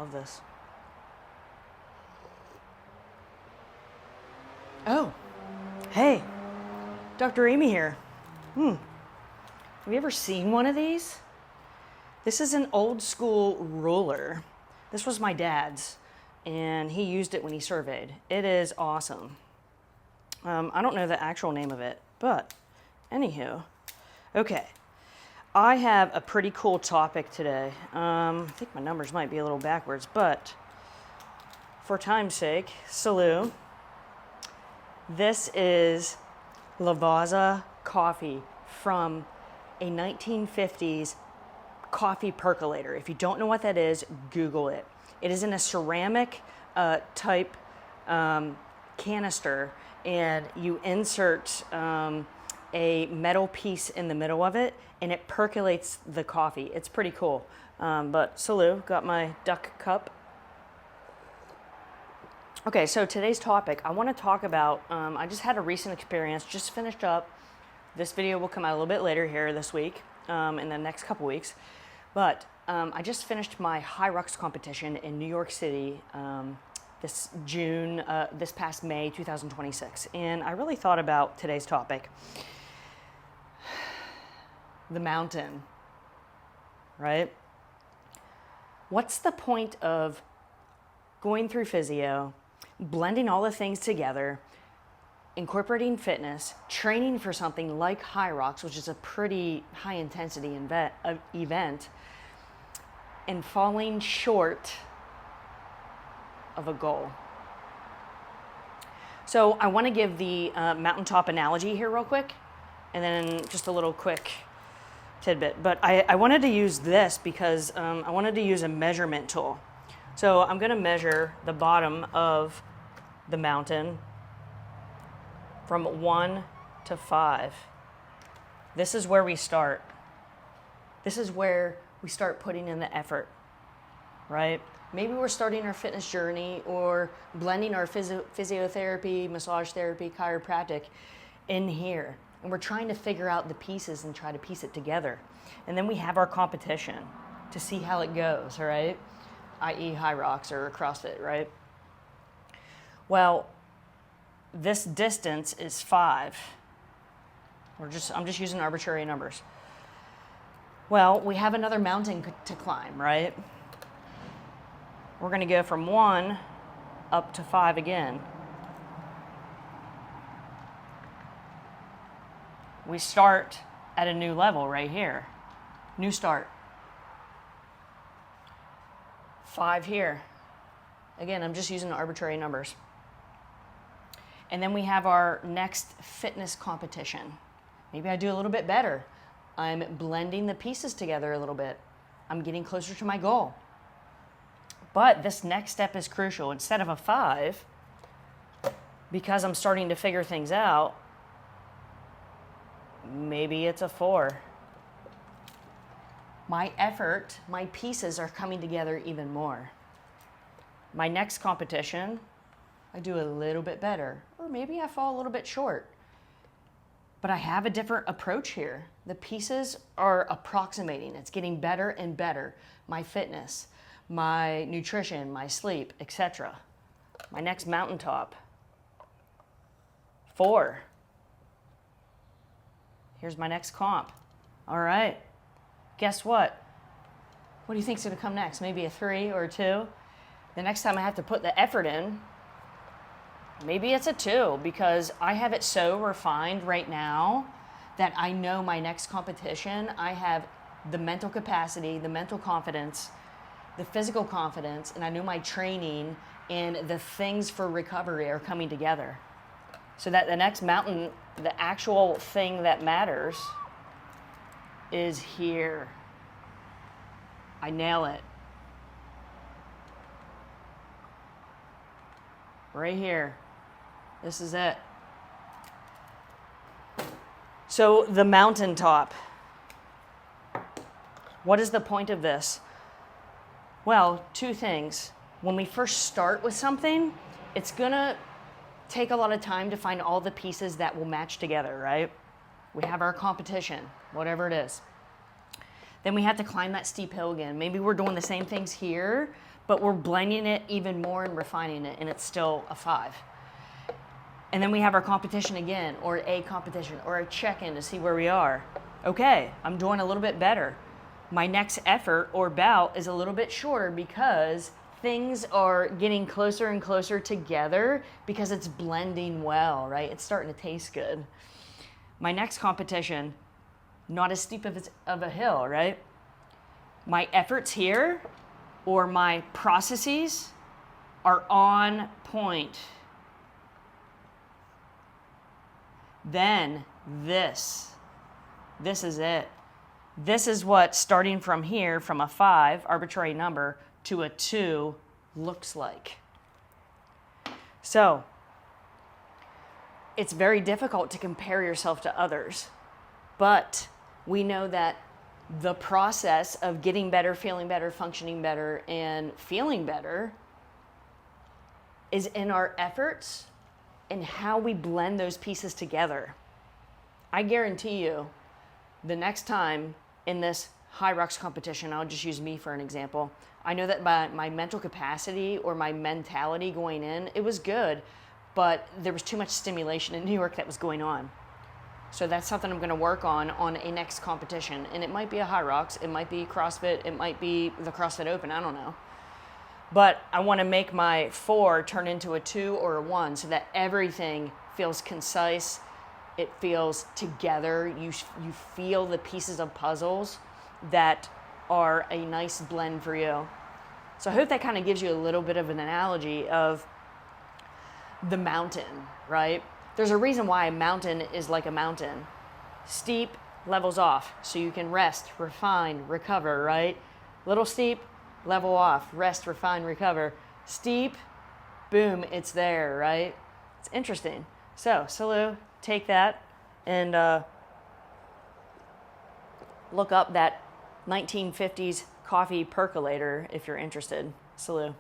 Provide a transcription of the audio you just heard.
Love this. Oh, hey, Dr. Amy here. Have you ever seen one of these? This is an old school ruler. This was my dad's, and he used it when he surveyed. It is awesome. I don't know the actual name of it, but anywho, okay. I have a pretty cool topic today. I think my numbers might be a little backwards, but for time's sake, salute. This is Lavazza coffee from a 1950s coffee percolator. If you don't know what that is, Google it. It is in a ceramic type canister, and you insert a metal piece in the middle of it, and it percolates the coffee. It's pretty cool. But salute, got my duck cup. Okay, so today's topic, I want to talk about, I just had a recent experience, just finished up. This video will come out a little bit later here this week, in the next couple weeks. But I just finished my High Rocks competition in New York City this past May 2026. And I really thought about today's topic. The mountain, right? What's the point of going through physio, blending all the things together, incorporating fitness, training for something like High Rocks, which is a pretty high intensity event, and falling short of a goal? So I want to give the mountaintop analogy here real quick, and then just a little quick tidbit. But I wanted to use this because I wanted to use a measurement tool. So I'm going to measure the bottom of the mountain from 1 to 5. This is where we start. This is where we start putting in the effort, right? Maybe we're starting our fitness journey or blending our physiotherapy, massage therapy, chiropractic in here. And we're trying to figure out the pieces and try to piece it together. And then we have our competition to see how it goes, all right? I.e. High Rocks or CrossFit, right? Well, this distance is 5. I'm just using arbitrary numbers. Well, we have another mountain to climb, right? We're going to go from 1 up to 5 again. We start at a new level right here. New start. 5 here. Again, I'm just using arbitrary numbers. And then we have our next fitness competition. Maybe I do a little bit better. I'm blending the pieces together a little bit. I'm getting closer to my goal. But this next step is crucial. Instead of a 5, because I'm starting to figure things out, maybe it's a 4. My effort, my pieces are coming together even more. My next competition, I do a little bit better, or maybe I fall a little bit short. But I have a different approach here. The pieces are approximating. It's getting better and better. My fitness, my nutrition, my sleep, etc. My next mountaintop, 4. Here's my next comp. All right. Guess what? What do you think's going to come next? Maybe a 3 or a 2. The next time I have to put the effort in, maybe it's a 2, because I have it so refined right now that I know my next competition, I have the mental capacity, the mental confidence, the physical confidence, and I know my training and the things for recovery are coming together. So that the next mountain, the actual thing that matters, is here. I nail it. Right here. This is it. So the mountaintop. What is the point of this? Well, 2 things. When we first start with something, it's gonna take a lot of time to find all the pieces that will match together, right? We have our competition, whatever it is. Then we have to climb that steep hill again. Maybe we're doing the same things here, but we're blending it even more and refining it, and it's still a 5. And then we have our competition again, or a competition, or a check-in to see where we are. Okay, I'm doing a little bit better. My next effort or bout is a little bit shorter because things are getting closer and closer together because it's blending well, right? It's starting to taste good. My next competition, not as steep of a hill, right? My efforts here or my processes are on point. Then this is it. This is what starting from here, from a 5, arbitrary number, to a 2 looks like. So it's very difficult to compare yourself to others, but we know that the process of getting better, feeling better, functioning better, and feeling better is in our efforts and how we blend those pieces together. I guarantee you, the next time in this high rocks competition, I'll just use me for an example. I know that my mental capacity or my mentality going in, it was good, but there was too much stimulation in New York that was going on. So that's something I'm going to work on a next competition. And it might be a high rocks, it might be CrossFit, it might be the CrossFit Open, I don't know. But I want to make my 4 turn into a 2 or a 1 so that everything feels concise. It feels together. You feel the pieces of puzzles that are a nice blend for you. So I hope that kind of gives you a little bit of an analogy of the mountain, right? There's a reason why a mountain is like a mountain. Steep, levels off, so you can rest, refine, recover, right? Little steep, level off, rest, refine, recover. Steep, boom, it's there, right? It's interesting. So, Salu, take that and look up that 1950s coffee percolator if you're interested. Salu.